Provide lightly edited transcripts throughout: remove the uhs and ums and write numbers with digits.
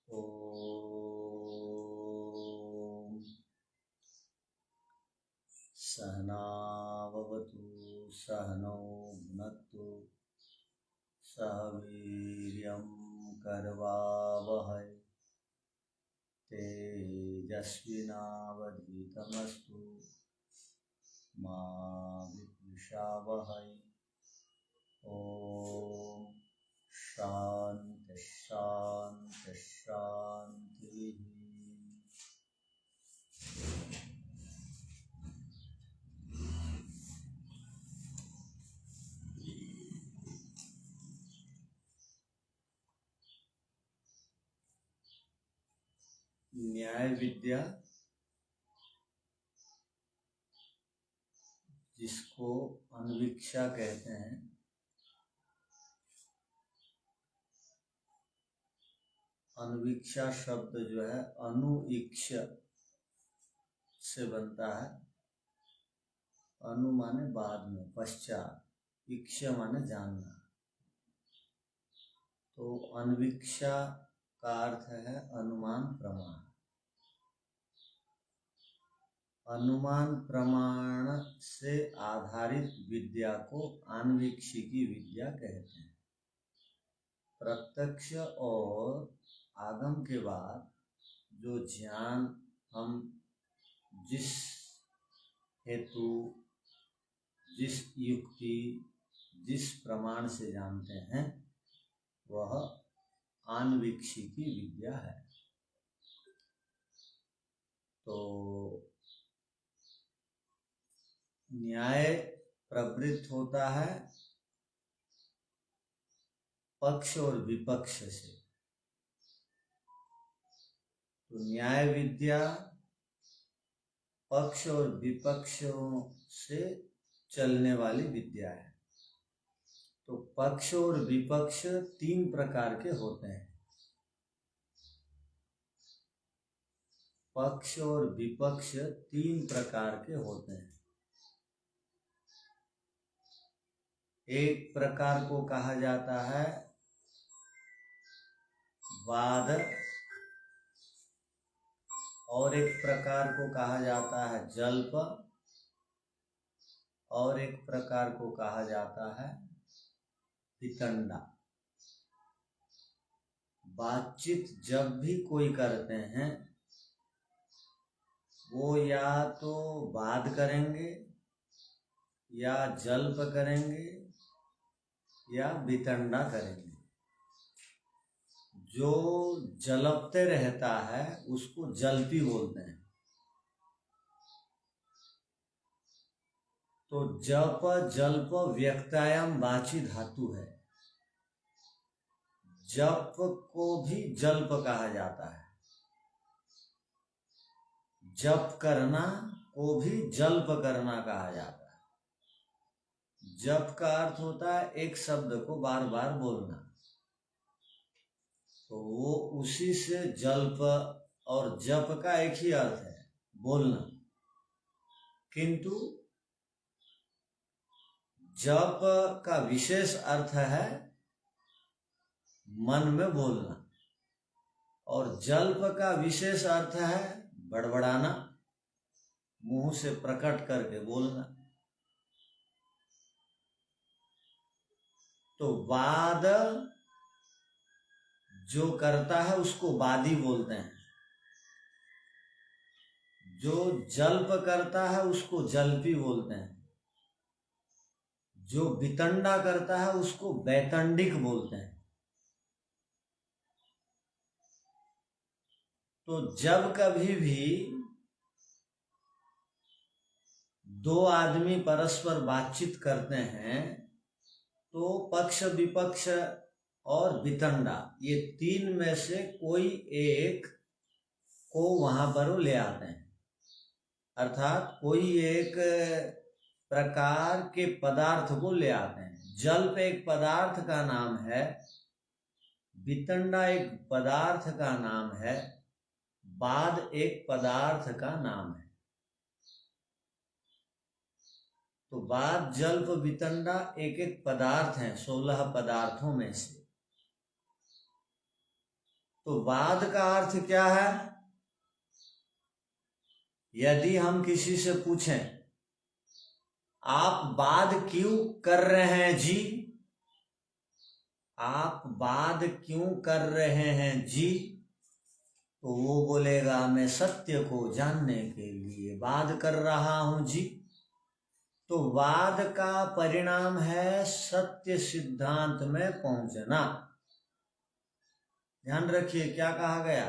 ॐ सहनाववतु सहनौ भुनक्तु सह वीर्यं करवावहै तेजस्विनावधीतमस्तु मा विद्विषावहै। ॐ शान्ति शान्ति शान्तिः। न्याय विद्या, जिसको अन्वीक्षा कहते हैं, अन्वीक्षा शब्द जो है अनुईक्ष से बनता है। अनु माने बाद में, पश्चात, इक्ष माने जानना। तो अन्वीक्षा का अर्थ है अनुमान प्रमाण। अनुमान प्रमाण से आधारित विद्या को आन्वीक्षिकी विद्या कहते हैं। प्रत्यक्ष और आगम के बाद जो ज्ञान हम जिस हेतु, जिस युक्ति, जिस प्रमाण से जानते हैं, वह आन्वीक्षिकी विद्या है। तो न्याय प्रवृत्त होता है पक्ष और विपक्ष से। तो न्याय विद्या पक्ष और विपक्षों से चलने वाली विद्या है। तो पक्ष और विपक्ष तीन प्रकार के होते हैं। पक्ष और विपक्ष तीन प्रकार के होते हैं। एक प्रकार को कहा जाता है वाद, और एक प्रकार को कहा जाता है जल्प, और एक प्रकार को कहा जाता है वितंडा। बातचीत जब भी कोई करते हैं, वो या तो वाद करेंगे, या जल्प करेंगे, या वितंडा करेंगे। जो जलपते रहता है उसको जल्पी बोलते हैं। तो जप जल्प व्यक्तायाम वाची धातु है। जप को भी जल्प कहा जाता है, जप करना को भी जल्प करना कहा जाता है। जप का अर्थ होता है एक शब्द को बार बार बोलना। तो वो उसी से जल्प और जप का एक ही अर्थ है, बोलना। किंतु जप का विशेष अर्थ है मन में बोलना, और जल्प का विशेष अर्थ है बड़बड़ाना, मुंह से प्रकट करके बोलना। तो वाद जो करता है उसको वादी बोलते हैं, जो जल्प करता है उसको जल्पी बोलते हैं, जो वितंडा करता है उसको वैतंडिक बोलते हैं। तो जब कभी भी दो आदमी परस्पर बातचीत करते हैं, तो पक्ष विपक्ष और वितंडा, ये तीन में से कोई एक को वहां पर ले आते हैं। अर्थात कोई एक प्रकार के पदार्थ को ले आते हैं। जल्प एक पदार्थ का नाम है, वितंडा एक पदार्थ का नाम है, वाद एक पदार्थ का नाम है। तो वाद जल्प वितंडा एक एक पदार्थ हैं 16 पदार्थों में से। तो वाद का अर्थ क्या है? यदि हम किसी से पूछें आप वाद क्यों कर रहे हैं जी, आप वाद क्यों कर रहे हैं जी, तो वो बोलेगा मैं सत्य को जानने के लिए वाद कर रहा हूं जी। तो वाद का परिणाम है सत्य सिद्धांत में पहुंचना। ध्यान रखिए क्या कहा गया,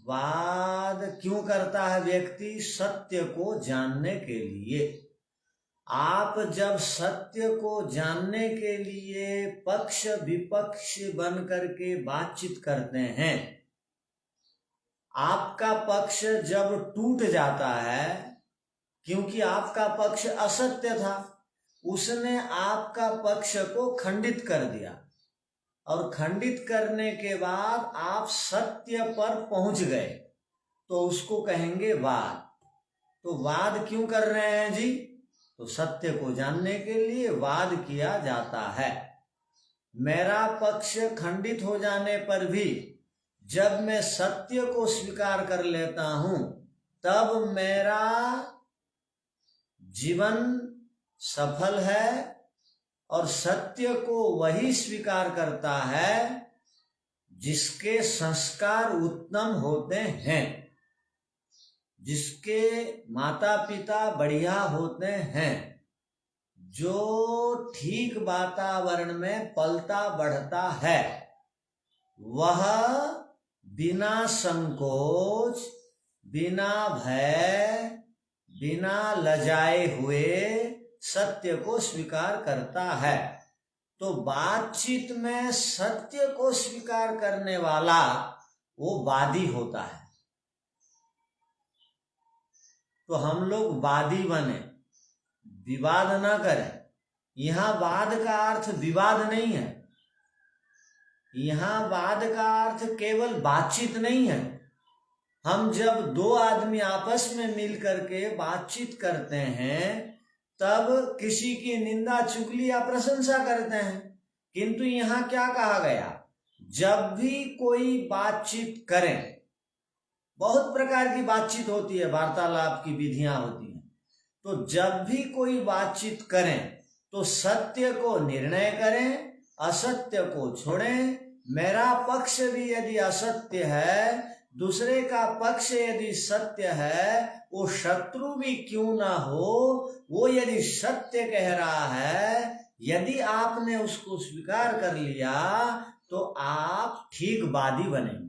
वाद क्यों करता है व्यक्ति? सत्य को जानने के लिए। आप जब सत्य को जानने के लिए पक्ष विपक्ष बन करके बातचीत करते हैं, आपका पक्ष जब टूट जाता है, क्योंकि आपका पक्ष असत्य था, उसने आपका पक्ष को खंडित कर दिया, और खंडित करने के बाद आप सत्य पर पहुंच गए, तो उसको कहेंगे वाद। तो वाद क्यों कर रहे हैं जी? तो सत्य को जानने के लिए वाद किया जाता है। मेरा पक्ष खंडित हो जाने पर भी जब मैं सत्य को स्वीकार कर लेता हूं, तब मेरा जीवन सफल है। और सत्य को वही स्वीकार करता है जिसके संस्कार उत्तम होते हैं, जिसके माता पिता बढ़िया होते हैं, जो ठीक वातावरण में पलता बढ़ता है, वह बिना संकोच, बिना भय, बिना लजाए हुए सत्य को स्वीकार करता है। तो बातचीत में सत्य को स्वीकार करने वाला वो वादी होता है। तो हम लोग वादी बने, विवाद ना करें। यहां वाद का अर्थ विवाद नहीं है, यहां वाद का अर्थ केवल बातचीत नहीं है। हम जब दो आदमी आपस में मिल करके बातचीत करते हैं, तब किसी की निंदा चुगली या प्रशंसा करते हैं। किंतु यहां क्या कहा गया, जब भी कोई बातचीत करें, बहुत प्रकार की बातचीत होती है, वार्तालाप की विधियां होती हैं, तो जब भी कोई बातचीत करें तो सत्य को निर्णय करें, असत्य को छोड़ें। मेरा पक्ष भी यदि असत्य है, दूसरे का पक्ष यदि सत्य है, वो शत्रु भी क्यों ना हो, वो यदि सत्य कह रहा है, यदि आपने उसको स्वीकार कर लिया तो आप ठीक वादी बनेंगे।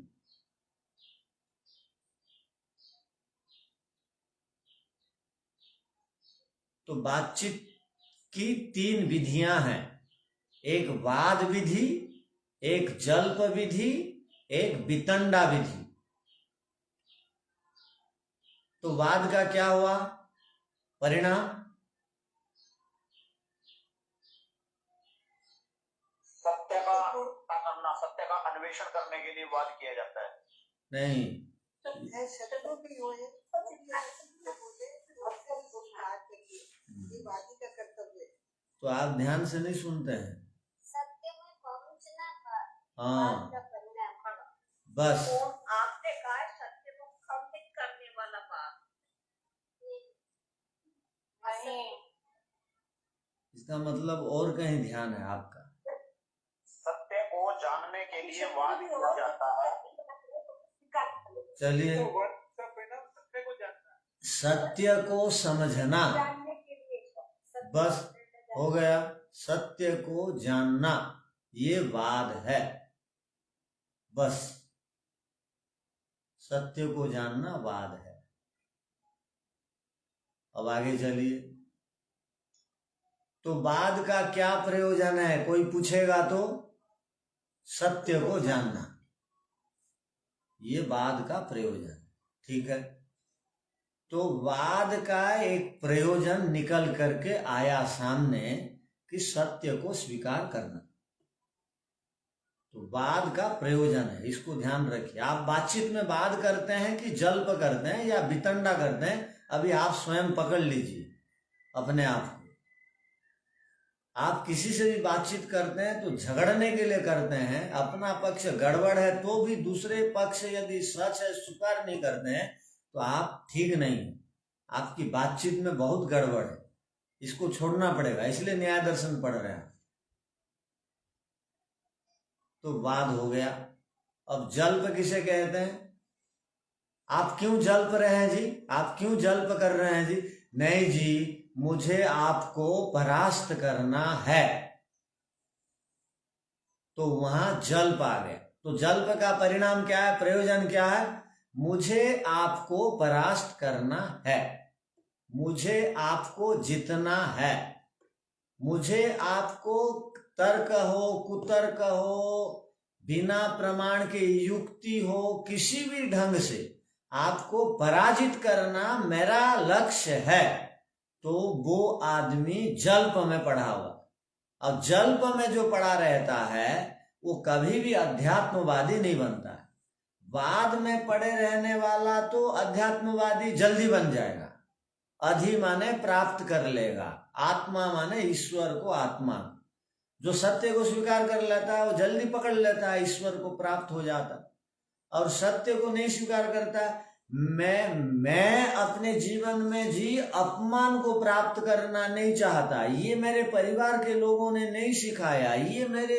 तो बातचीत की तीन विधियां हैं, एक वाद विधि, एक जल्प विधि, एक वितंडा विधि। तो वाद का क्या हुआ परिणाम? सत्य का अन्वेषण करने के लिए वाद किया जाता है। नहीं, तो आप ध्यान से नहीं सुनते हैं। सत्य में पहुंचना का हाँ, बस आपने कहा सत्य को खंडित करने वाला बात इसका मतलब और कहीं ध्यान है आपका। सत्य को जानने के लिए वाद किया जाता है। चलिए, सत्य को समझना, बस हो गया। सत्य को जानना ये वाद है, बस सत्य को जानना वाद है। अब आगे चलिए। तो वाद का क्या प्रयोजन है, कोई पूछेगा तो? सत्य को जानना, ये वाद का प्रयोजन, ठीक है। तो वाद का एक प्रयोजन निकल करके आया सामने कि सत्य को स्वीकार करना। तो वाद का प्रयोजन है, इसको ध्यान रखिए। आप बातचीत में वाद करते हैं कि जल्प करते हैं या वितंडा करते हैं, अभी आप स्वयं पकड़ लीजिए अपने आप को। आप किसी से भी बातचीत करते हैं तो झगड़ने के लिए करते हैं, अपना पक्ष गड़बड़ है तो भी दूसरे पक्ष यदि सच है स्वीकार नहीं करते हैं तो आप ठीक नहीं है, आपकी बातचीत में बहुत गड़बड़ है, इसको छोड़ना पड़ेगा। इसलिए न्याय दर्शन पढ़ रहे हैं। तो वाद हो गया। अब जल्प किसे कहते हैं? आप क्यों जल्प रहे हैं जी? आप क्यों जल्प कर रहे हैं जी? नहीं जी, मुझे आपको परास्त करना है, तो वहां जल्प आ गया। तो जल्प का परिणाम क्या है, प्रयोजन क्या है? मुझे आपको परास्त करना है, मुझे आपको जितना है, मुझे आपको तर्क हो कुतर्क हो, बिना प्रमाण के युक्ति हो, किसी भी ढंग से आपको पराजित करना मेरा लक्ष्य है। तो वो आदमी जल्प में पड़ा हुआ। अब जल्प में जो पड़ा रहता है वो कभी भी अध्यात्मवादी नहीं बनता है। वाद में पड़े रहने वाला तो अध्यात्मवादी जल्दी बन जाएगा। अधि माने प्राप्त कर लेगा, आत्मा माने ईश्वर को आत्मा। जो सत्य को स्वीकार कर लेता है वो जल्दी पकड़ लेता है, ईश्वर को प्राप्त हो जाता। और सत्य को नहीं स्वीकार करता, मैं अपने जीवन में जी अपमान को प्राप्त करना नहीं चाहता, ये मेरे परिवार के लोगों ने नहीं सिखाया, ये मेरे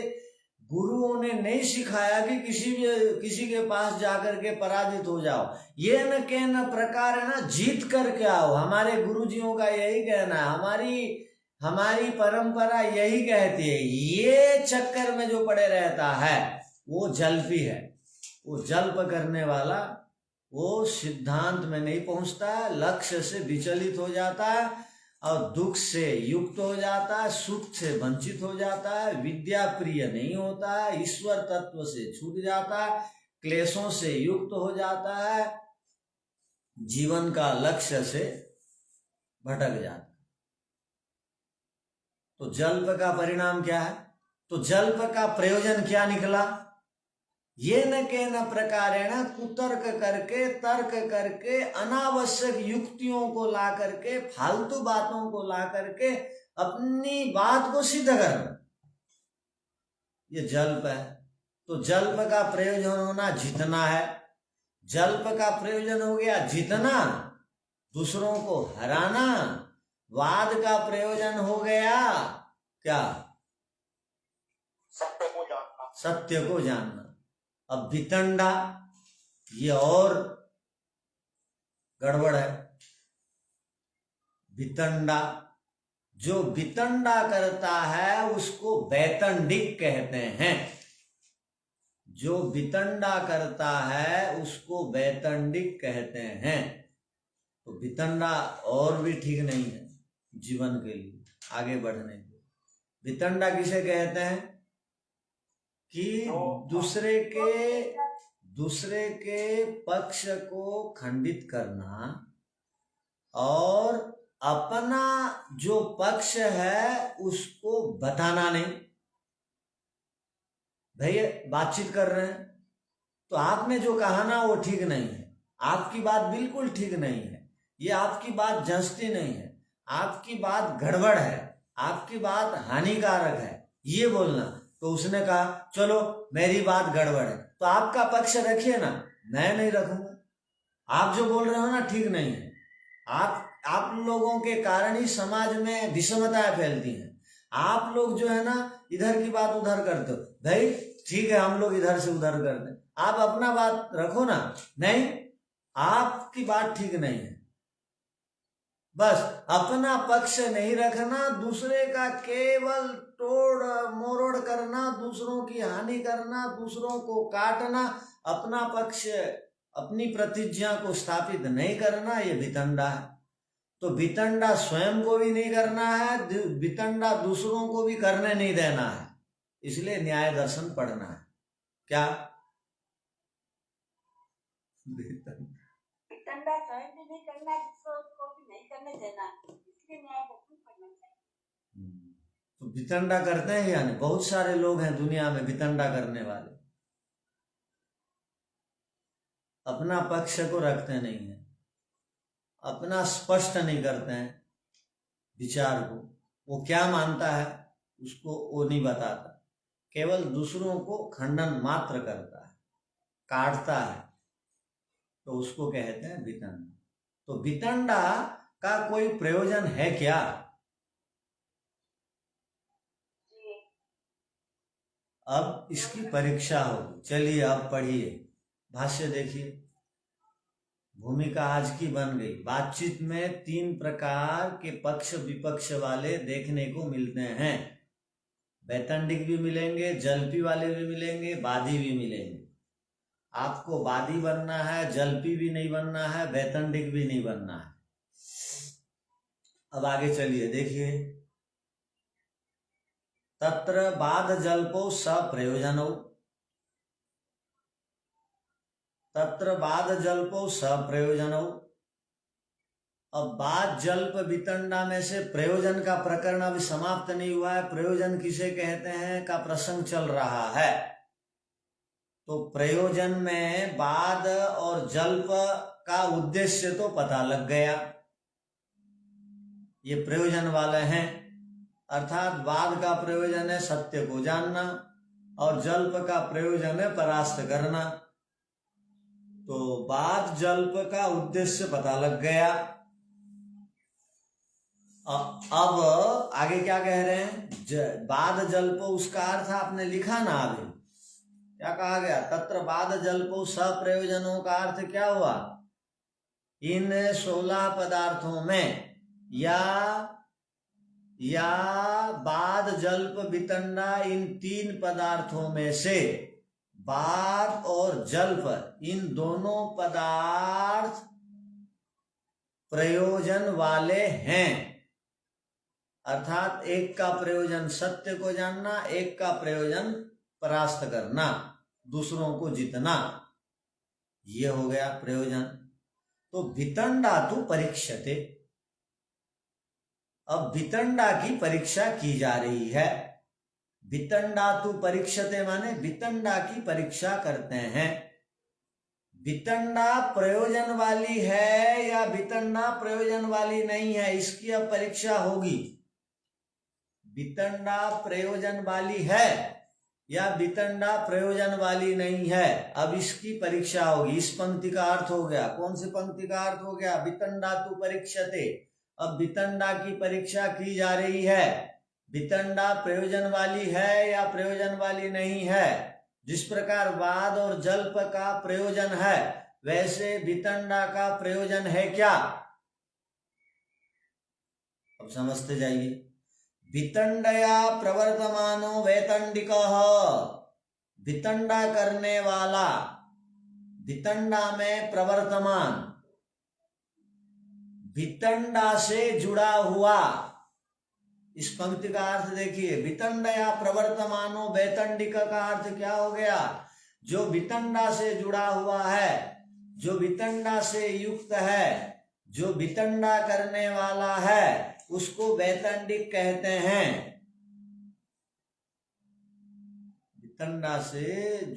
गुरुओं ने नहीं सिखाया कि किसी के पास जाकर के पराजित हो जाओ, ये न के न प्रकार है ना जीत करके आओ। हमारे गुरुजियों का यही कहना है, हमारी परंपरा यही कहती है। ये चक्कर में जो पड़े रहता है वो जल्पी है। वो जल्प करने वाला वो सिद्धांत में नहीं पहुंचता है, लक्ष्य से विचलित हो जाता है और दुख से युक्त हो जाता है, सुख से वंचित हो जाता है, विद्या प्रिय नहीं होता है, ईश्वर तत्व से छूट जाता है, क्लेशों से युक्त हो जाता है, जीवन का लक्ष्य से भटक जाता है। तो जल्प का परिणाम क्या है? तो जल्प का प्रयोजन क्या निकला? ये न के न प्रकारेण कुतर्क करके, तर्क करके, अनावश्यक युक्तियों को ला करके, फालतू बातों को ला करके अपनी बात को सिद्ध करना, ये जल्प है। तो जल्प का प्रयोजन होना जीतना है। जल्प का प्रयोजन हो गया जीतना, दूसरों को हराना। वाद का प्रयोजन हो गया क्या? सत्य को जानना। सत्य को जानना। अब वितंडा, ये और गड़बड़ है। वितंडा, जो वितंडा करता है उसको वैतंडिक कहते हैं। जो वितंडा करता है उसको वैतंडिक कहते हैं। तो वितंडा और भी ठीक नहीं है जीवन के लिए आगे बढ़ने के। वितंडा किसे कहते हैं? कि दूसरे के पक्ष को खंडित करना और अपना जो पक्ष है उसको बताना नहीं। भैया बातचीत कर रहे हैं तो आपने जो कहा ना वो ठीक नहीं है, आपकी बात बिल्कुल ठीक नहीं है, ये आपकी बात जंचती नहीं है, आपकी बात गड़बड़ है, आपकी बात हानिकारक है, ये बोलना। तो उसने कहा चलो मेरी बात गड़बड़ है, तो आपका पक्ष रखिए ना, मैं नहीं रखूंगा। आप जो बोल रहे हो ना ठीक नहीं है। आप लोगों के कारण ही समाज में विषमताएं फैलती हैं। आप लोग जो है ना इधर की बात उधर करते हो। भाई ठीक है हम लोग इधर से उधर कर दें, आप अपना बात रखो ना। नहीं, आपकी बात ठीक नहीं है, बस अपना पक्ष नहीं रखना, दूसरे का केवल तोड़ मरोड़ करना, दूसरों की हानि करना, दूसरों को काटना, अपना पक्ष अपनी प्रतिज्ञा को स्थापित नहीं करना, ये वितंडा है। तो वितंडा स्वयं को भी नहीं करना है, वितंडा दूसरों को भी करने नहीं देना है। इसलिए न्याय दर्शन पढ़ना है। क्या? वितंडा स्वयं भी नहीं करना, दूसरों को भी नहीं करने देना, इसलिए न्याय दर्शन पढ़ना चाहिए। तो वितंडा करते हैं यानी बहुत सारे लोग हैं दुनिया में वितंडा करने वाले, अपना पक्ष को रखते नहीं है, अपना स्पष्ट नहीं करते हैं विचार को। वो क्या मानता है उसको वो नहीं बताता, केवल दूसरों को खंडन मात्र करता है, काटता है, तो उसको कहते हैं वितंडा। तो वितंडा का कोई प्रयोजन है क्या? अब इसकी परीक्षा होगी। चलिए अब पढ़िए, भाष्य देखिए। भूमिका आज की बन गई। बातचीत में 3 प्रकार के पक्ष विपक्ष वाले देखने को मिलते हैं। वैतंडिक भी मिलेंगे, जल्पी वाले भी मिलेंगे, वादी भी मिलेंगे। आपको वादी बनना है, जल्पी भी नहीं बनना है, वैतंडिक भी नहीं बनना है। अब आगे चलिए देखिए। तत्र बाद जल्पो सप्रयोजनौ, तत्र बाद जल्पो सप्रयोजनौ। अब बाद जल्प वितंडा में से प्रयोजन का प्रकरण अभी समाप्त नहीं हुआ है। प्रयोजन किसे कहते हैं का प्रसंग चल रहा है। तो प्रयोजन में बाद और जल्प का उद्देश्य तो पता लग गया, ये प्रयोजन वाले हैं। अर्थात बाद का प्रयोजन है सत्य को जानना और जल्प का प्रयोजन है परास्त करना। तो बाद जल्प का उद्देश्य पता लग गया। अब आगे क्या कह रहे हैं? बाद जल्प, उसका अर्थ आपने लिखा ना अभी, क्या कहा गया? तत्र बाद जल्पो सप्रयोजनों का अर्थ क्या हुआ? इन 16 पदार्थों में या बाद जल्प वितंडा, इन 3 पदार्थों में से बाद और जल्प, इन दोनों पदार्थ प्रयोजन वाले हैं। अर्थात एक का प्रयोजन सत्य को जानना, एक का प्रयोजन परास्त करना, दूसरों को जीतना, ये हो गया प्रयोजन। तो वितंडा तो परीक्षते, अब वितंडा की परीक्षा की जा रही है। वितंडा तो परीक्षते माने वितंडा की परीक्षा करते हैं। वितंडा प्रयोजन वाली है या वितंडा प्रयोजन वाली नहीं है, इसकी अब परीक्षा होगी। वितंडा प्रयोजन वाली है या वितंडा प्रयोजन वाली नहीं है, अब इसकी परीक्षा होगी। इस पंक्ति का अर्थ हो गया, कौन सी पंक्ति का अर्थ हो गया? वितंडा तु परीक्षते। अब वितंडा की परीक्षा की जा रही है। वितंडा प्रयोजन वाली है या प्रयोजन वाली नहीं है। जिस प्रकार वाद और जल्प का प्रयोजन है, वैसे वितंडा का प्रयोजन है क्या? अब समझते जाइए। वितंडया प्रवर्तमानो वैतंडिकः, वितंडा करने वाला, वितंडा में प्रवर्तमान, वितंडा से जुड़ा हुआ। इस पंक्ति का अर्थ देखिए, वितंडया प्रवर्तमानो वैतंडिक का अर्थ क्या हो गया? जो वितंडा से जुड़ा हुआ है, जो वितंडा से युक्त है, जो वितंडा करने वाला है, उसको वैतंडिक कहते हैं। वितंडा से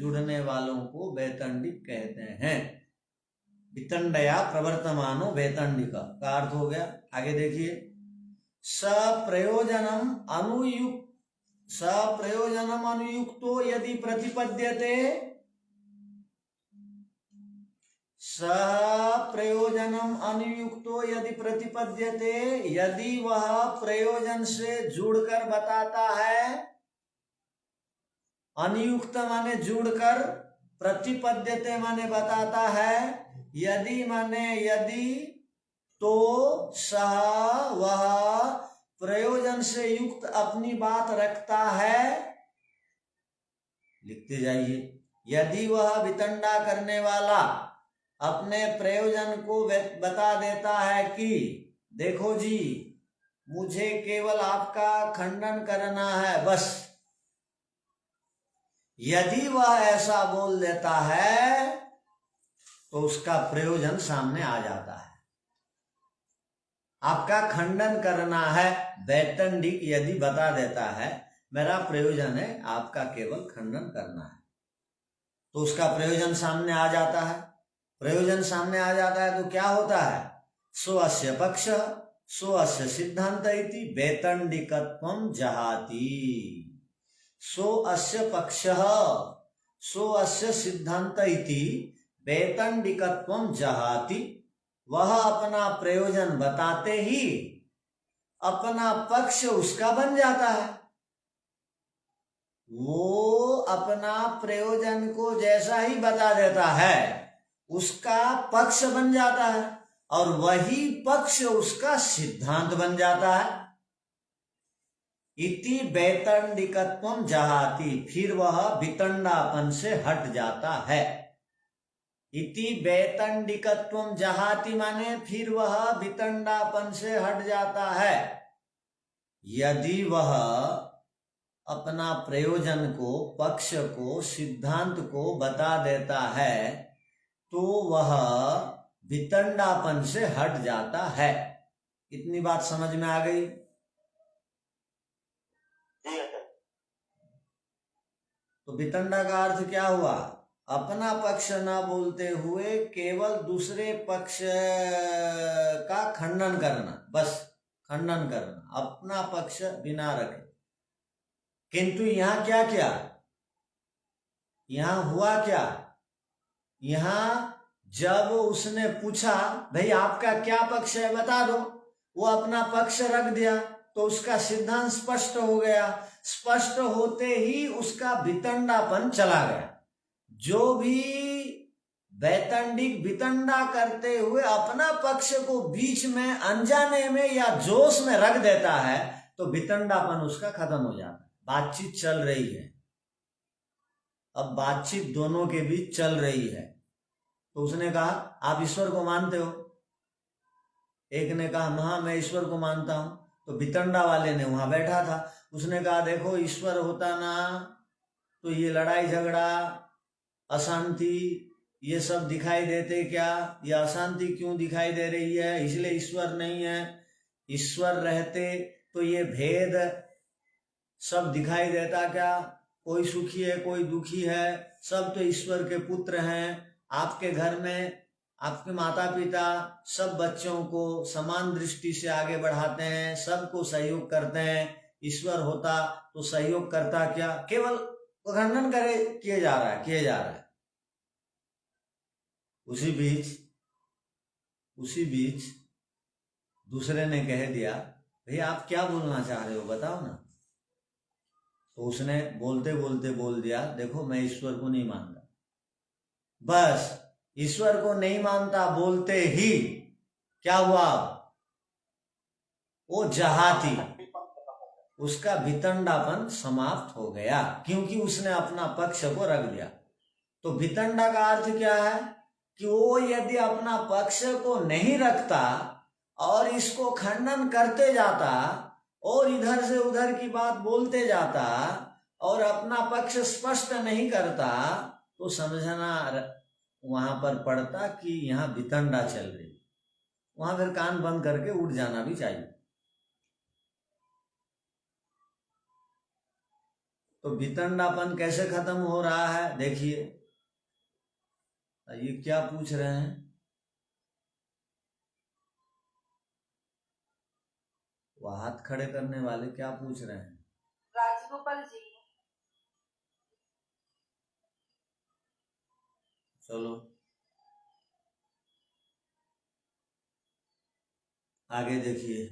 जुड़ने वालों को वैतंडिक कहते हैं। वितंडया प्रवर्तमानो वैतंडिक का अर्थ हो गया। आगे देखिए। सप्रयोजनम अनुयुक्तो यदि प्रतिपद्यते, सप्रयोजनम अनुयुक्तो यदि प्रतिपद्यते, यदि वह प्रयोजन से जुड़कर बताता है। अनुयुक्त माने जुड़कर, प्रतिपद्यते माने बताता है, यदि माने यदि, तो सह वह प्रयोजन से युक्त अपनी बात रखता है। लिखते जाइए। यदि वह वितंडा करने वाला अपने प्रयोजन को बता देता है कि देखो जी, मुझे केवल आपका खंडन करना है बस, यदि वह ऐसा बोल देता है तो उसका प्रयोजन सामने आ जाता है। आपका खंडन करना है, वैतंडिक यदि बता देता है मेरा प्रयोजन है आपका केवल खंडन करना है, तो उसका प्रयोजन सामने आ जाता है। प्रयोजन सामने आ जाता है तो क्या होता है? स्वस्य पक्ष, सो अस्य सिद्धांत इति वैतंडिकत्वं जहाति। सो अस्य पक्षः सो अस्य सिद्धांत इति वैतंडिकत्वं जहाति। वह अपना प्रयोजन बताते ही अपना पक्ष उसका बन जाता है। वो अपना प्रयोजन को जैसा ही बता देता है उसका पक्ष बन जाता है और वही पक्ष उसका सिद्धांत बन जाता है। इति वैतंडिकत्वं जहाति, फिर वह वितंडापन से हट जाता है। इति वैतंडिकत्वं जहाति माने फिर वह वितंडापन से हट जाता है। यदि वह अपना प्रयोजन को, पक्ष को, सिद्धांत को बता देता है तो वह वितंडापन से हट जाता है। इतनी बात समझ में आ गई? तो वितंडा का अर्थ क्या हुआ? अपना पक्ष ना बोलते हुए केवल दूसरे पक्ष का खंडन करना, बस खंडन करना, अपना पक्ष बिना रखे। किंतु यहां क्या किया? यहां हुआ क्या? यहां जब उसने पूछा भाई आपका क्या पक्ष है बता दो, वो अपना पक्ष रख दिया तो उसका सिद्धांत स्पष्ट हो गया। स्पष्ट होते ही उसका वितंडापन चला गया। जो भी वैतंडिक वितंडा करते हुए अपना पक्ष को बीच में अनजाने में या जोश में रख देता है तो वितंडापन उसका खत्म हो जाता है। बातचीत चल रही है, अब बातचीत दोनों के बीच चल रही है तो उसने कहा आप ईश्वर को मानते हो? एक ने कहा हाँ मैं ईश्वर को मानता हूं। तो वितंडा वाले ने वहां बैठा था, उसने कहा देखो ईश्वर होता ना तो ये लड़ाई झगड़ा, अशांति, ये सब दिखाई देते क्या? ये अशांति क्यों दिखाई दे रही है? इसलिए ईश्वर नहीं है। ईश्वर रहते तो ये भेद सब दिखाई देता क्या? कोई सुखी है कोई दुखी है, सब तो ईश्वर के पुत्र हैं। आपके घर में आपके माता पिता सब बच्चों को समान दृष्टि से आगे बढ़ाते हैं, सबको सहयोग करते हैं। ईश्वर होता तो सहयोग करता क्या? केवल खंडन किए जा रहा है। उसी बीच दूसरे ने कह दिया भाई आप क्या बोलना चाह रहे हो बताओ ना। तो उसने बोलते बोलते बोल दिया देखो मैं ईश्वर को नहीं मानता। बस ईश्वर को नहीं मानता बोलते ही क्या हुआ? वो जहाती, उसका वितंडापन समाप्त हो गया क्योंकि उसने अपना पक्ष को रख दिया। तो वितंडा का अर्थ क्या है कि वो यदि अपना पक्ष को नहीं रखता और इसको खंडन करते जाता और इधर से उधर की बात बोलते जाता और अपना पक्ष स्पष्ट नहीं करता तो समझना वहां पर पड़ता कि यहाँ वितंडा चल रही। वहां फिर कान बंद करके उठ जाना भी चाहिए। तो वितंडापन कैसे खत्म हो रहा है देखिए। ये क्या पूछ रहे हैं? वो हाथ खड़े करने वाले क्या पूछ रहे हैं? राजगोपाल जी। चलो आगे देखिए।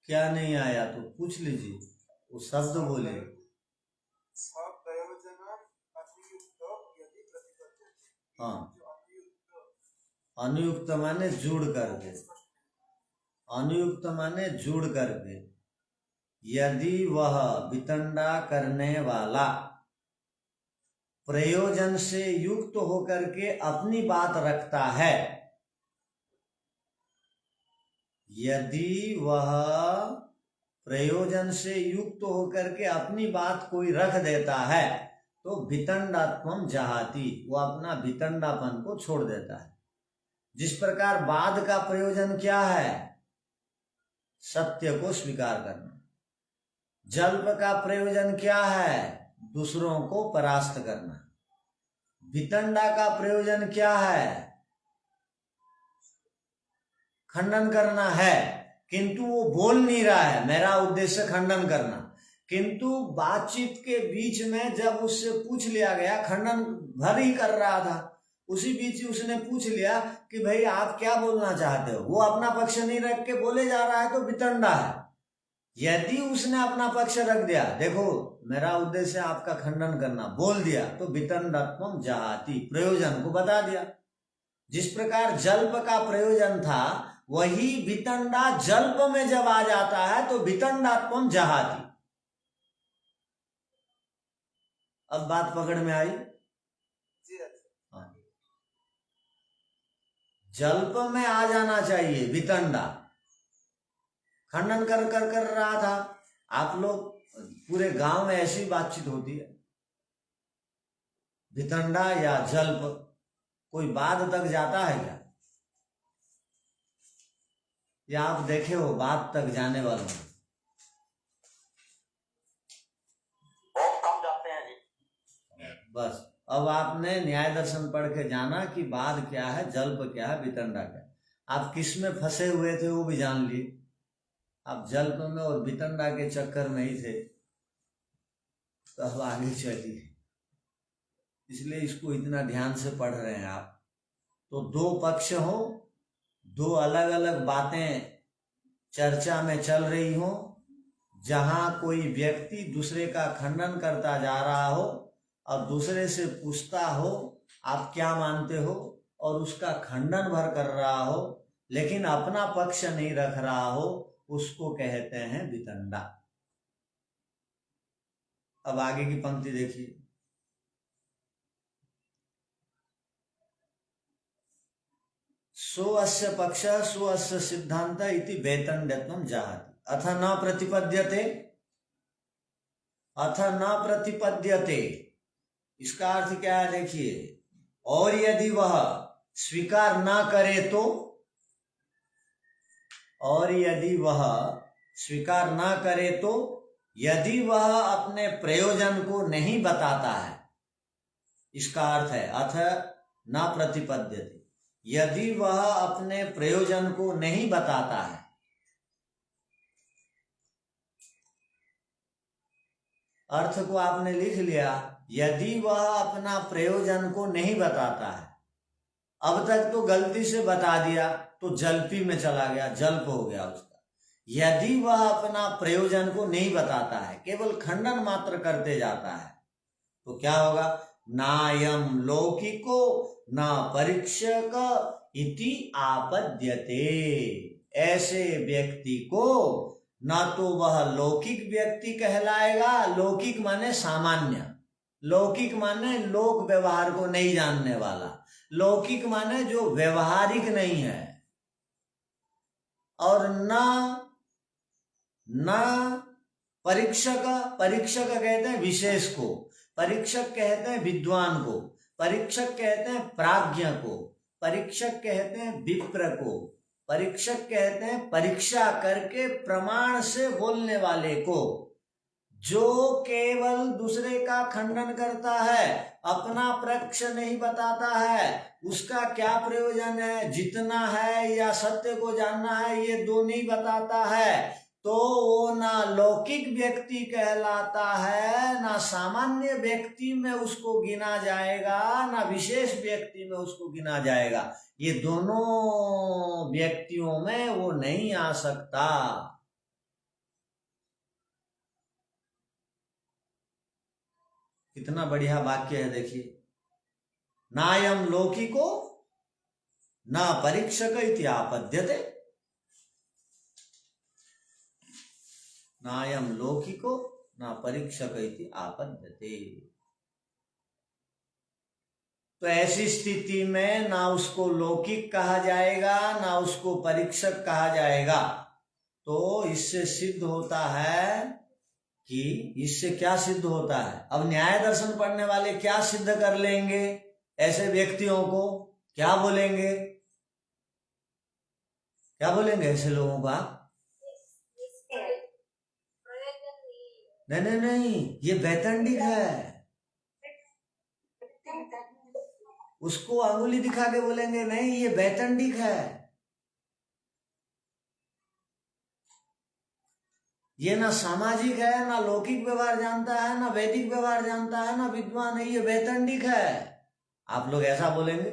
क्या नहीं आया तो पूछ लीजिए, वो शब्द बोले। हाँ, अनुयुक्त माने जुड़ करके, अनुयुक्त माने जुड़ करके। यदि वह वितंडा करने वाला प्रयोजन से युक्त होकर के अपनी बात रखता है, यदि वह प्रयोजन से युक्त होकर के अपनी बात कोई रख देता है तो वितंडात्मम जहाति, वो अपना वितंडापन को छोड़ देता है। जिस प्रकार वाद का प्रयोजन क्या है? सत्य को स्वीकार करना। जल्प का प्रयोजन क्या है? दूसरों को परास्त करना। वितंडा का प्रयोजन क्या है? खंडन करना है, किंतु वो बोल नहीं रहा है मेरा उद्देश्य खंडन करना। किंतु बातचीत के बीच में जब उससे पूछ लिया गया, खंडन भर ही कर रहा था, उसी बीच उसने पूछ लिया कि भाई आप क्या बोलना चाहते हो, वो अपना पक्ष नहीं रख के बोले जा रहा है तो वितंडा है। यदि उसने अपना पक्ष रख दिया, देखो मेरा उद्देश्य आपका खंडन करना, बोल दिया, तो वितंडत्वम जहाति, प्रयोजन को बता दिया। जिस प्रकार जल्प का प्रयोजन था, वही वितंडा जल्प में जब आ जाता है तो वितंडात्वम जहाति। अब बात पकड़ में आई? जल्प में आ जाना चाहिए वितंडा। खंडन कर रहा था। आप लोग पूरे गांव में ऐसी बातचीत होती है, वितंडा या जल्प, कोई बाद तक जाता है क्या? या आप देखे हो बाद तक जाने वालों में? बहुत कम जाते हैं जी। बस अब आपने न्याय दर्शन पढ़ के जाना कि बाद क्या है, जल्प क्या है, वितंडा क्या है। आप किस में फंसे हुए थे वो भी जान लिए। आप जल्प में और वितंडा के चक्कर में ही थे, तो अब आगे चलिए। इसलिए इसको इतना ध्यान से पढ़ रहे हैं आप। तो दो पक्ष हो, दो अलग अलग बातें चर्चा में चल रही हो, जहां कोई व्यक्ति दूसरे का खंडन करता जा रहा हो और दूसरे से पूछता हो आप क्या मानते हो, और उसका खंडन भर कर रहा हो लेकिन अपना पक्ष नहीं रख रहा हो, उसको कहते हैं वितंडा। अब आगे की पंक्ति देखिए। सो अस्य पक्ष सो अस्य सिद्धांत इति वैतंड्यत्वम जहाति अथ न प्रतिपद्यते। अथ न प्रतिपद्यते इसका अर्थ क्या है देखिए। और यदि वह स्वीकार ना करे तो, और यदि वह स्वीकार ना करे तो, यदि वह अपने प्रयोजन को नहीं बताता है, इसका अर्थ है अथ न प्रतिपद्यते, यदि वह अपने प्रयोजन को नहीं बताता है। अर्थ को आपने लिख लिया, यदि वह अपना प्रयोजन को नहीं बताता है। अब तक तो गलती से बता दिया तो जल्पी में चला गया, जल्प हो गया उसका। यदि वह अपना प्रयोजन को नहीं बताता है, केवल खंडन मात्र करते जाता है, तो क्या होगा? नायम लौकिको ना परीक्षक इति आपद्यते। ऐसे व्यक्ति को ना तो वह लौकिक व्यक्ति कहलाएगा, लौकिक माने सामान्य, लौकिक माने लोक व्यवहार को नहीं जानने वाला, लौकिक माने जो व्यवहारिक नहीं है, और न परीक्षक। परीक्षक कहते हैं विशेष को, परीक्षक कहते हैं विद्वान को, परीक्षक कहते हैं प्राज्ञ को, परीक्षक कहते हैं विप्र को, परीक्षक कहते हैं परीक्षा करके प्रमाण से बोलने वाले को। जो केवल दूसरे का खंडन करता है, अपना पक्ष नहीं बताता है, उसका क्या प्रयोजन है, जितना है या सत्य को जानना है, ये दो नहीं बताता है, तो वो ना लौकिक व्यक्ति कहलाता है, ना सामान्य व्यक्ति में उसको गिना जाएगा, ना विशेष व्यक्ति में उसको गिना जाएगा। ये दोनों व्यक्तियों में वो नहीं आ सकता। कितना बढ़िया वाक्य है देखिए। नायम लौकिको ना परीक्षक इति आपद्यते। नायम लौकिको ना परीक्षक इति आपद्यते। तो ऐसी स्थिति में ना उसको लौकिक कहा जाएगा, ना उसको परीक्षक कहा जाएगा। तो इससे सिद्ध होता है कि, इससे क्या सिद्ध होता है? अब न्याय दर्शन पढ़ने वाले क्या सिद्ध कर लेंगे? ऐसे व्यक्तियों को क्या बोलेंगे? क्या बोलेंगे ऐसे लोगों का? नहीं नहीं नहीं, ये वैतंडिक है। उसको अंगुली दिखा के बोलेंगे नहीं ये वैतंडिक है, ये ना सामाजिक है, ना लौकिक व्यवहार जानता है, ना वैदिक व्यवहार जानता है, ना विद्वान है, ये वैतंडिक है। आप लोग ऐसा बोलेंगे।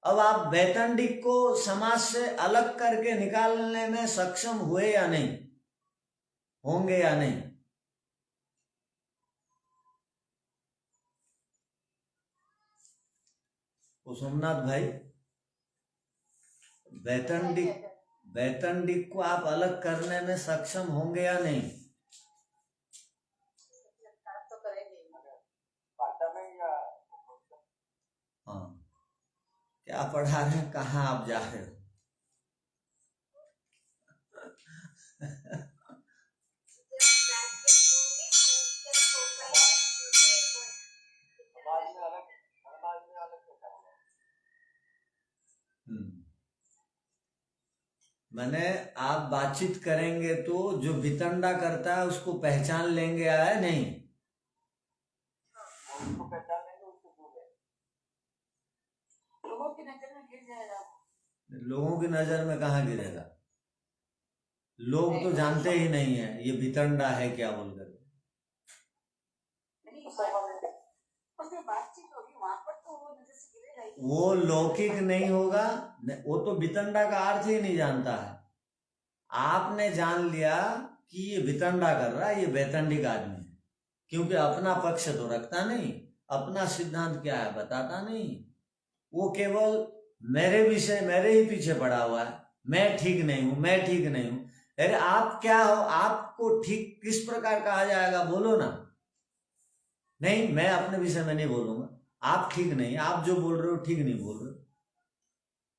अब आप वैतंडिक को समाज से अलग करके निकालने में सक्षम हुए या नहीं, होंगे या नहीं? तो सोमनाथ भाई, वैतंडिक को आप अलग करने में सक्षम होंगे या नहीं? तो करेंगे। भाषा में या हाँ, क्या पढ़ा रहे हैं, कहाँ आप जा रहे हो? मैंने आप बातचीत करेंगे तो जो वितंडा करता है उसको पहचान लेंगे या नहीं? उसको पहचान लेंगे, उसको दूर है। लोगों की नजर में गिर जाएगा। लोगों की नजर में कहाँ गिरेगा? लोग तो जानते ही नहीं है ये वितंडा है क्या बोलकर। उसमें बातचीत होगी वहां पर तो वो नजर से गिरेगा ही। वो लौकिक नहीं होगा, वो तो वितंडा का अर्थ ही नहीं जानता है। आपने जान लिया कि ये वितंडा कर रहा है, ये वैतंडिक आदमी है, क्योंकि अपना पक्ष तो रखता नहीं, अपना सिद्धांत क्या है बताता नहीं, वो केवल मेरे विषय मेरे ही पीछे पड़ा हुआ है, मैं ठीक नहीं हूं, मैं ठीक नहीं हूं। अरे आप क्या हो, आपको ठीक किस प्रकार कहा जाएगा, बोलो ना। नहीं, मैं अपने विषय में नहीं बोलूंगा, आप ठीक नहीं, आप जो बोल रहे हो ठीक नहीं बोल रहे हो।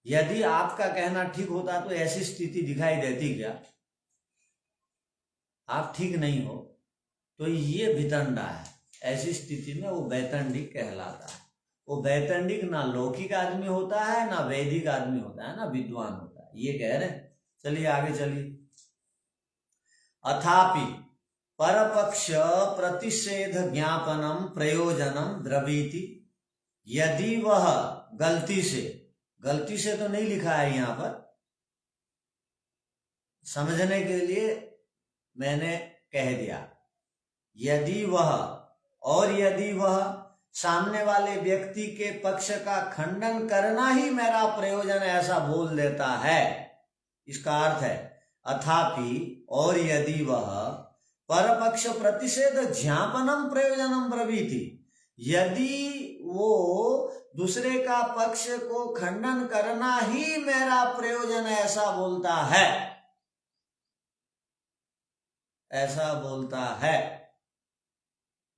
यदि आपका कहना ठीक होता तो ऐसी स्थिति दिखाई देती क्या? आप ठीक नहीं हो तो ये वितंडा है, ऐसी स्थिति में वो वैतंडिक कहलाता है। वो वैतंडिक ना लौकिक आदमी होता है, ना वैदिक आदमी होता है, ना विद्वान होता है, ये कह रहे हैं। चलिए आगे चलिए। अथापि परपक्ष प्रतिषेध ज्ञापनम प्रयोजनम द्रवीति, यदि वह गलती से तो नहीं लिखा है यहां पर, समझने के लिए मैंने कह दिया, यदि वह सामने वाले व्यक्ति के पक्ष का खंडन करना ही मेरा प्रयोजन ऐसा बोल देता है, इसका अर्थ है अथापि और यदि वह परपक्ष प्रतिषेध ज्ञापनम प्रयोजनम ब्रवीति, यदि वो दूसरे का पक्ष को खंडन करना ही मेरा प्रयोजन ऐसा बोलता है,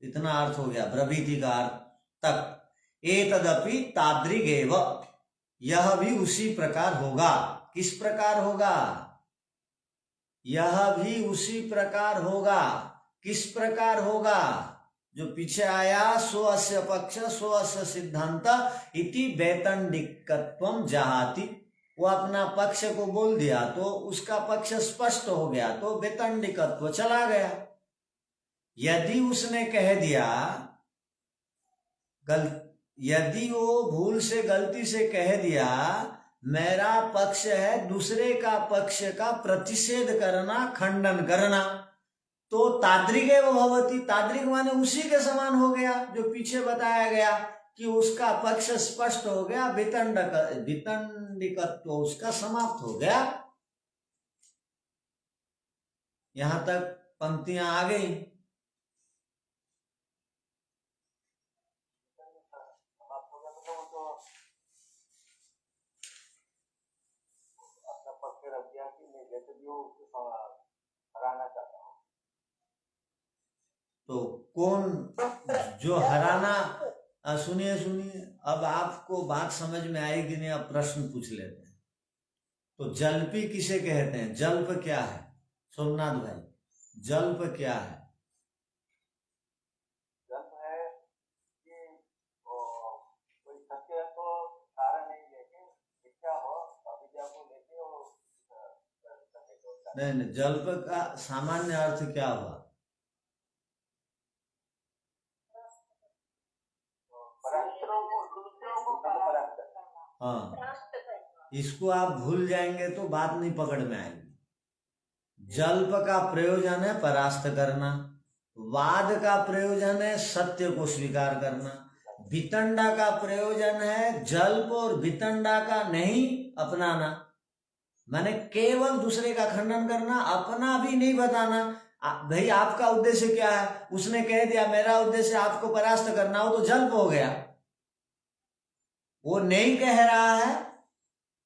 इतना अर्थ हो गया ब्रवीति का अर्थ तक। एतदपि तादृगेव, यह भी उसी प्रकार होगा। किस प्रकार होगा? यह भी उसी प्रकार होगा। किस प्रकार होगा? जो पीछे आया, सो अस्य पक्ष सो अस्य सिद्धांत इति वैतंडिकत्वम जहाति, वो अपना पक्ष को बोल दिया तो उसका पक्ष स्पष्ट हो गया तो वैतंडिकत्व चला गया। यदि उसने कह दिया, यदि वो भूल से गलती से कह दिया मेरा पक्ष है दूसरे का पक्ष का प्रतिषेध करना, खंडन करना, तो तादृगे वो भवती, तादृग माने उसी के समान हो गया जो पीछे बताया गया कि उसका पक्ष स्पष्ट हो गया, वितंडिकत्व उसका समाप्त हो गया। यहां तक पंक्तियां आ गई। तो कौन जो हराना, सुनिए अब आपको बात समझ में आएगी नहीं, अब प्रश्न पूछ लेते हैं। तो जल्पी किसे कहते हैं? जल्प क्या है सोमनाथ भाई? जल्प क्या है? जल्प है कि कोई सत्य को सारा नहीं लेके मिथ्या हो, अविद्या को लेके नहीं, जल्प का सामान्य अर्थ क्या हुआ? इसको आप भूल जाएंगे तो बात नहीं पकड़ में आएगी। जल्प का प्रयोजन है परास्त करना, वाद का प्रयोजन है सत्य को स्वीकार करना, वितंडा का प्रयोजन है जल्प और वितंडा का नहीं अपनाना, माने केवल दूसरे का खंडन करना, अपना भी नहीं बताना। भाई आपका उद्देश्य क्या है, उसने कह दिया मेरा उद्देश्य आपको परास्त करना, हो तो जल्प हो गया। वो नहीं कह रहा है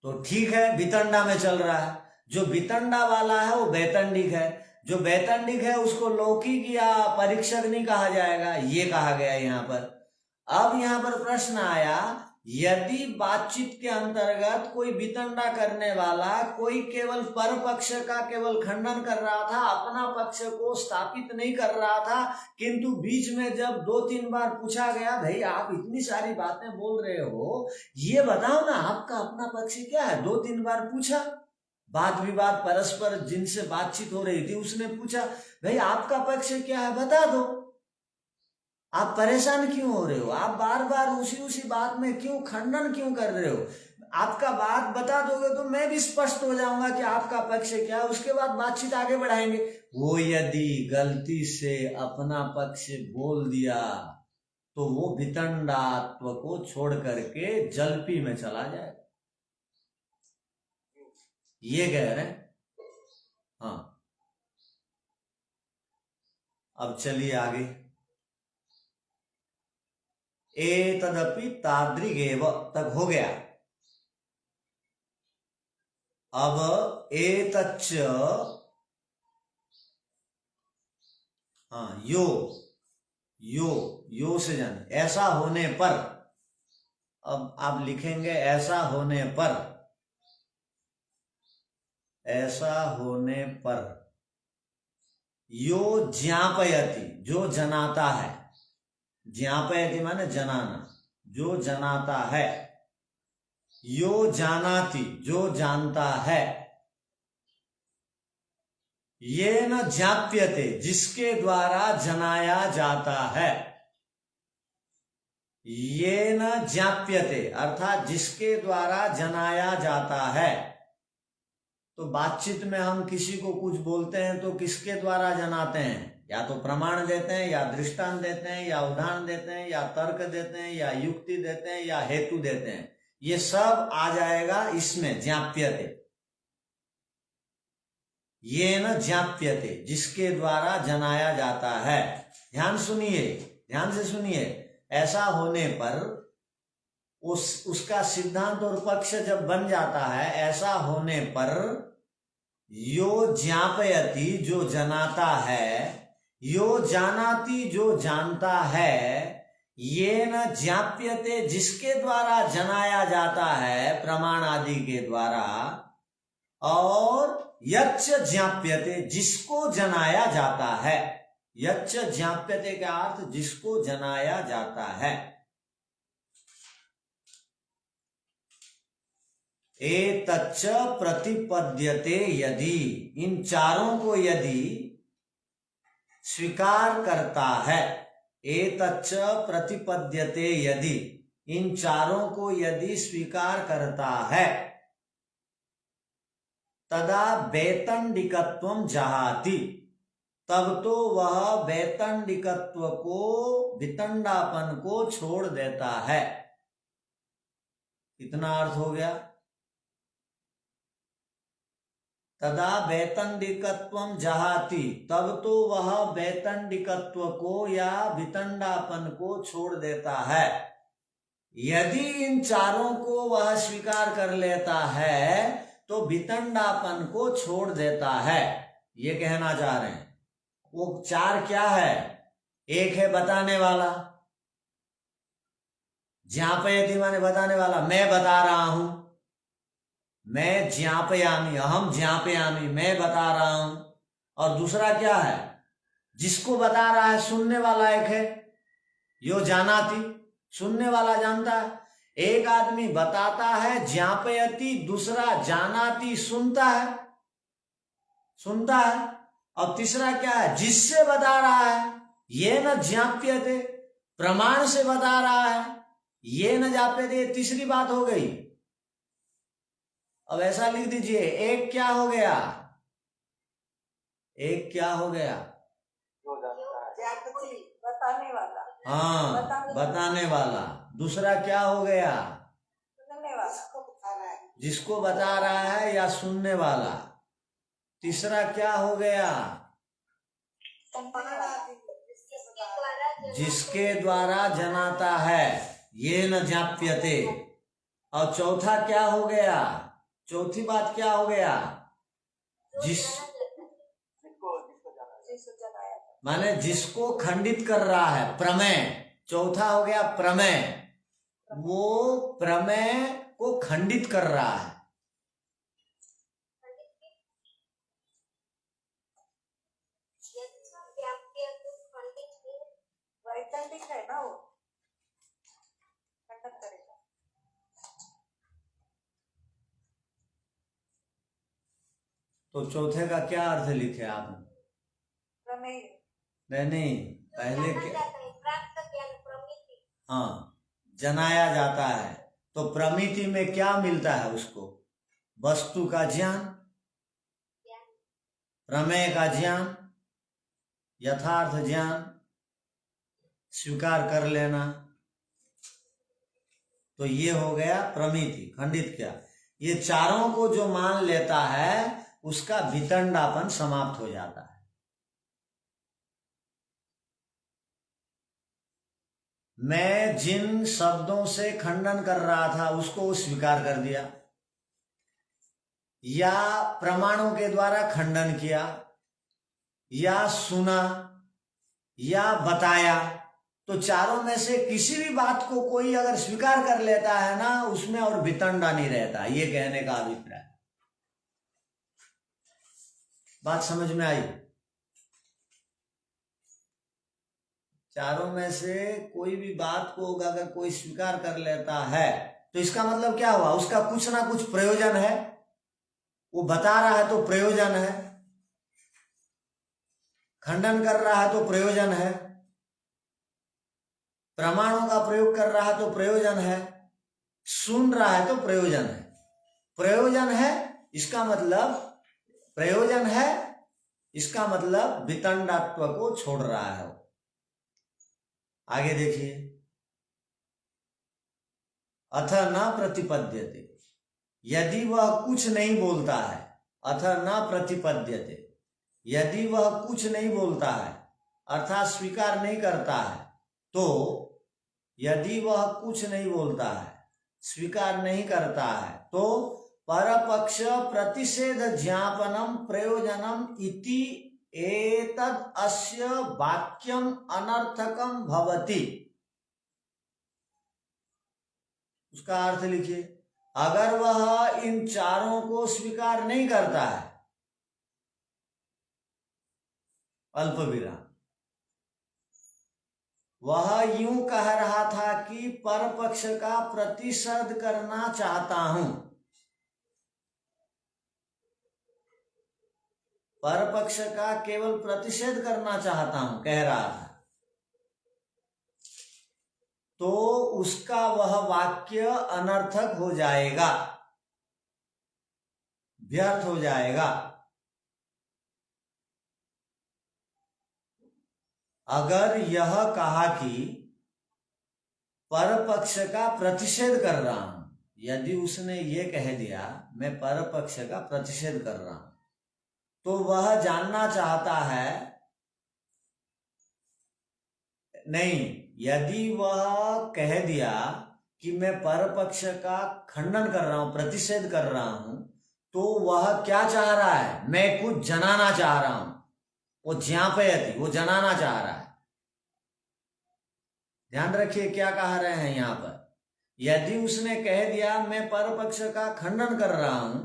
तो ठीक है, वितंडा में चल रहा है। जो वितंडा वाला है वो वैतंडिक है, जो वैतंडिक है उसको लौकिक या परीक्षक नहीं कहा जाएगा, ये कहा गया यहाँ पर। अब यहाँ पर प्रश्न आया, यदि बातचीत के अंतर्गत कोई वितंडा करने वाला कोई केवल पर पक्ष का केवल खंडन कर रहा था, अपना पक्ष को स्थापित नहीं कर रहा था, किंतु बीच में जब 2-3 बार पूछा गया, भाई आप इतनी सारी बातें बोल रहे हो, ये बताओ ना आपका अपना पक्ष क्या है। 2-3 बार पूछा, वाद विवाद परस्पर जिनसे बातचीत हो रही थी उसने पूछा, भाई आपका पक्ष क्या है बता दो, आप परेशान क्यों हो रहे हो, आप बार बार उसी बात में क्यों खंडन क्यों कर रहे हो। आपका बात बता दोगे तो मैं भी स्पष्ट हो जाऊंगा कि आपका पक्ष क्या है, उसके बाद बातचीत आगे बढ़ाएंगे। वो यदि गलती से अपना पक्ष बोल दिया तो वो वितंडात्व को छोड़ करके जल्पी में चला जाए, ये कह रहे हैं। हाँ, अब चलिए आगे। एतदपि तादृगेव तक हो गया। अब एतच्च, हाँ, यो से जाने, ऐसा होने पर, अब आप लिखेंगे ऐसा होने पर, ऐसा होने पर, यो ज्ञापयति जो जनाता है, ज्ञापयति माने जनाना, जो जनाता है, यो जानाति जो जानता है, ये न ज्ञाप्यते जिसके द्वारा जनाया जाता है, ये न ज्ञाप्यते अर्थात जिसके द्वारा जनाया जाता है। तो बातचीत में हम किसी को कुछ बोलते हैं तो किसके द्वारा जनाते हैं, या तो प्रमाण देते हैं, या दृष्टांत देते हैं, या उदाहरण देते हैं, या तर्क देते हैं, या युक्ति देते हैं, या हेतु देते हैं, ये सब आ जाएगा इसमें ज्ञाप्यते। ये न ज्ञाप्यते जिसके द्वारा जनाया जाता है। ध्यान सुनिए, ध्यान से सुनिए। ऐसा होने पर उसका सिद्धांत और पक्ष जब बन जाता है, ऐसा होने पर यो ज्ञापयति जो जनाता है, यो जानाति जो जानता है, ये न ज्ञाप्यते जिसके द्वारा जनाया जाता है प्रमाण आदि के द्वारा, और यच्च ज्ञाप्यते जिसको जनाया जाता है। यच्च ज्ञाप्यते का अर्थ जिसको जनाया जाता है। एतच्च प्रतिपद्यते यदि, इन चारों को यदि स्वीकार करता है, एतच्च प्रतिपद्यते यदि, इन चारों को यदि स्वीकार करता है, तदा वैतंडिकत्वम जहाति, तब तो वह वैतंडिकत्व को, वितंडापन को छोड़ देता है। कितना अर्थ हो गया। तदा वैतंडिकत्वम जहाति, तब तो वह वैतंडिकत्व को या वितंडापन को छोड़ देता है। यदि इन चारों को वह स्वीकार कर लेता है तो वितंडापन को छोड़ देता है, ये कहना चाह रहे हैं। वो चार क्या है, एक है बताने वाला, ज्ञापयति माने बताने वाला, मैं बता रहा हूं, मैं ज्ञापयामी, अहम ज्ञापयामी, मैं बता रहा हूं। और दूसरा क्या है, जिसको बता रहा है, सुनने वाला एक है, यो जानाति, सुनने वाला जानता है। एक आदमी बताता है ज्ञापयति, दूसरा जानाति सुनता है, सुनता है। और तीसरा क्या है, जिससे बता रहा है, ये न ज्ञाप्यते, प्रमाण से बता रहा है, ये न ज्ञाप्यते। तीसरी बात हो गई। अब ऐसा लिख दीजिए, एक क्या हो गया, एक क्या हो गया, जो जानता है जागृति बताने वाला, हाँ बताने वाला। दूसरा क्या हो गया, सुनने वाला, जिसको बता रहा है, जिसको बता रहा है या सुनने वाला। तीसरा क्या हो गया, समझने वाला, जिसके द्वारा जनाता है, ये न जाप्यते। और चौथा क्या हो गया, चौथी बात क्या हो गया, जिसको जाना है जिसको जनाया था। माने जिसको खंडित कर रहा है, प्रमेय। चौथा हो गया प्रमेय, वो प्रमेय को खंडित कर रहा है। वैकल्पिक है ना, वो खंडन करेगा। तो चौथे का क्या अर्थ लिखे आपने, प्रमेय, नहीं पहले क्या, हाँ जनाया जाता है। तो प्रमिति में क्या मिलता है उसको, वस्तु का ज्ञान, प्रमेय का ज्ञान, यथार्थ ज्ञान, स्वीकार कर लेना। तो ये हो गया प्रमिति, खंडित क्या। ये चारों को जो मान लेता है उसका वितंडापन समाप्त हो जाता है। मैं जिन शब्दों से खंडन कर रहा था उसको वो स्वीकार कर दिया, या प्रमाणों के द्वारा खंडन किया, या सुना, या बताया। तो चारों में से किसी भी बात को कोई अगर स्वीकार कर लेता है ना, उसमें और वितंडा नहीं रहता, ये कहने का अभिप्राय। बात समझ में आई। चारों में से कोई भी बात को अगर कोई स्वीकार कर लेता है तो इसका मतलब क्या हुआ, उसका कुछ ना कुछ प्रयोजन है, वो बता रहा है तो प्रयोजन है, खंडन कर रहा है तो प्रयोजन है, प्रमाणों का प्रयोग कर रहा है तो प्रयोजन है, सुन रहा है तो प्रयोजन है। प्रयोजन है इसका मतलब, प्रयोजन है इसका मतलब वितंडात्व को छोड़ रहा है। आगे देखिए, अथ न प्रतिपद्यते, यदि वह कुछ नहीं बोलता है, अथ न प्रतिपद्यते, यदि वह कुछ नहीं बोलता है अर्थात स्वीकार नहीं करता है, तो यदि वह कुछ नहीं बोलता है, स्वीकार नहीं करता है, तो परपक्ष प्रतिषेध ज्ञापनम प्रयोजनम इति एतद अस्य वाक्यम अनर्थकम भवति। उसका अर्थ लिखिए, अगर वह इन चारों को स्वीकार नहीं करता है, अल्प विराम, वह यूं कह रहा था कि परपक्ष का प्रतिषेध करना चाहता हूं, परपक्ष का केवल प्रतिषेध करना चाहता हूं कह रहा था, तो उसका वह वाक्य अनर्थक हो जाएगा, व्यर्थ हो जाएगा। अगर यह कहा कि परपक्ष का प्रतिषेध कर रहा हूं, यदि उसने ये कह दिया मैं परपक्ष का प्रतिषेध कर रहा हूं, तो वह जानना चाहता है, नहीं, यदि वह कह दिया कि मैं परपक्ष का खंडन कर रहा हूं, प्रतिषेध कर रहा हूं, तो वह क्या चाह रहा है, मैं कुछ जनाना चाह रहा हूं, वो ज्ञापयति, वो जनाना चाह रहा है। ध्यान रखिए क्या कह रहे हैं यहां पर, यदि उसने कह दिया मैं परपक्ष का खंडन कर रहा हूं,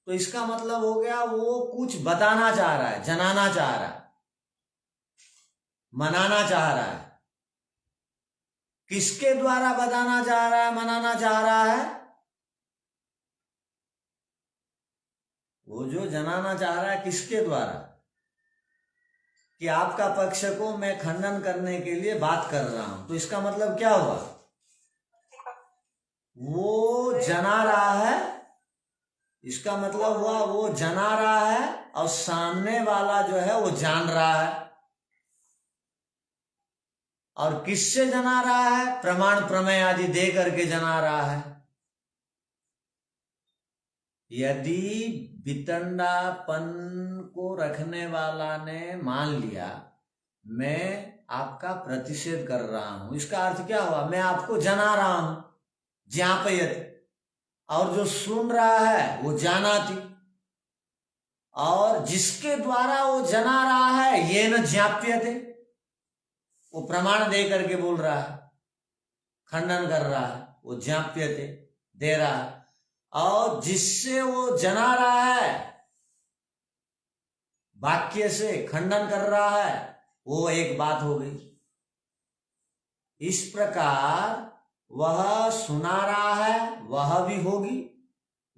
तो इसका मतलब हो गया वो कुछ बताना चाह रहा है, जनाना चाह रहा है, मनाना चाह रहा है। किसके द्वारा बताना चाह रहा है, मनाना चाह रहा है, वो जो जनाना चाह रहा है किसके द्वारा, कि आपका पक्ष को मैं खंडन करने के लिए बात कर रहा हूं। तो इसका मतलब क्या हुआ, वो जना रहा है इसका मतलब हुआ वो जना रहा है और सामने वाला जो है वो जान रहा है। और किससे जना रहा है? प्रमाण प्रमेय आदि दे करके जना रहा है। यदि वितंडापन को रखने वाला ने मान लिया मैं आपका प्रतिषेध कर रहा हूं, इसका अर्थ क्या हुआ? मैं आपको जना रहा हूं, ज्ञापयति, और जो सुन रहा है वो जानाति, और जिसके द्वारा वो जना रहा है ये न ज्ञाप्यते, वो प्रमाण दे करके बोल रहा है, खंडन कर रहा है, वो ज्ञाप्यते दे रहा है, और जिससे वो जना रहा है वाक्य से खंडन कर रहा है वो एक बात हो गई। इस प्रकार वह सुना रहा है वह भी होगी,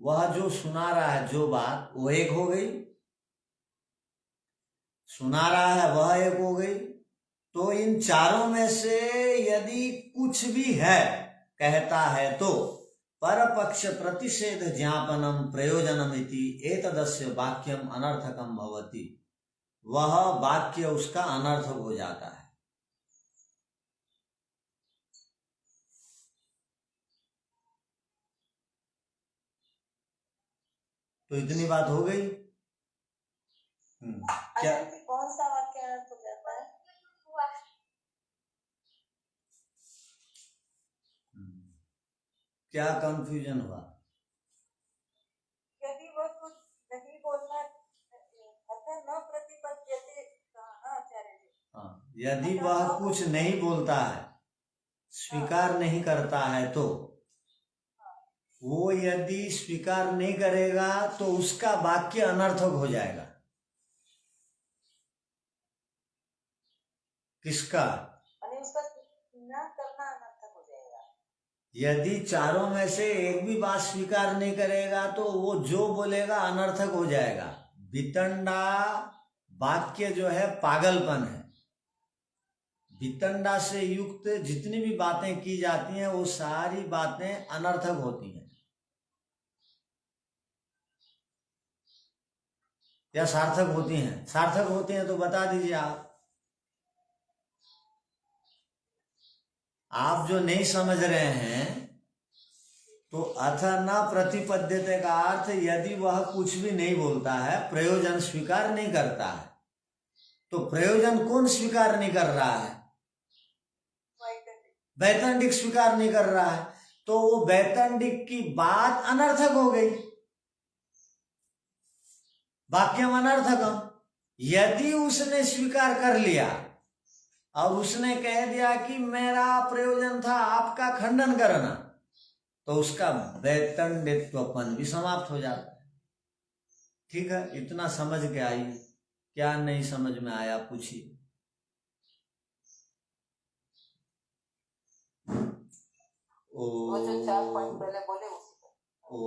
वह जो सुना रहा है जो बात वो एक हो गई, सुना रहा है वह एक हो गई। तो इन चारों में से यदि कुछ भी है कहता है तो परपक्ष प्रतिषेध ज्ञापनम प्रयोजनमिति एतदस्य वाक्यम अनर्थकम भवति, वह वाक्य उसका अनर्थक हो जाता है। तो इतनी बात हो गई। क्या आचार्य जी, कौन सा वाक्य अर्थ हो जाता है? क्या कंफ्यूजन हुआ? यदि वह कुछ नहीं बोलना अतः न प्रतिपद्यते कहा ना आचार्य जी। हाँ, यदि वह कुछ नहीं बोलता है, स्वीकार नहीं करता है, तो वो यदि स्वीकार नहीं करेगा तो उसका वाक्य अनर्थक हो जाएगा। किसका? उसका न करना अनर्थक हो जाएगा। यदि चारों में से एक भी बात स्वीकार नहीं करेगा तो वो जो बोलेगा अनर्थक हो जाएगा। वितंडा वाक्य जो है पागलपन है। वितंडा से युक्त जितनी भी बातें की जाती हैं वो सारी बातें अनर्थक होती हैं या सार्थक होती हैं? सार्थक होती हैं तो बता दीजिए आप जो नहीं समझ रहे हैं। तो अथ न प्रतिपद्यते का अर्थ यदि वह कुछ भी नहीं बोलता है, प्रयोजन स्वीकार नहीं करता है, तो प्रयोजन कौन स्वीकार नहीं कर रहा है? वैतंडिक स्वीकार नहीं कर रहा है, तो वो वैतंडिक की बात अनर्थक हो गई, वाक्यम अनर्थकम। यदि उसने स्वीकार कर लिया और उसने कह दिया कि मेरा प्रयोजन था आपका खंडन करना, तो उसका वैतंडित्वपन भी समाप्त हो जाता है। ठीक है, इतना समझ के आइए। क्या नहीं समझ में आया पूछिए। वो जो 4 पॉइंट पहले बोले उसी ओ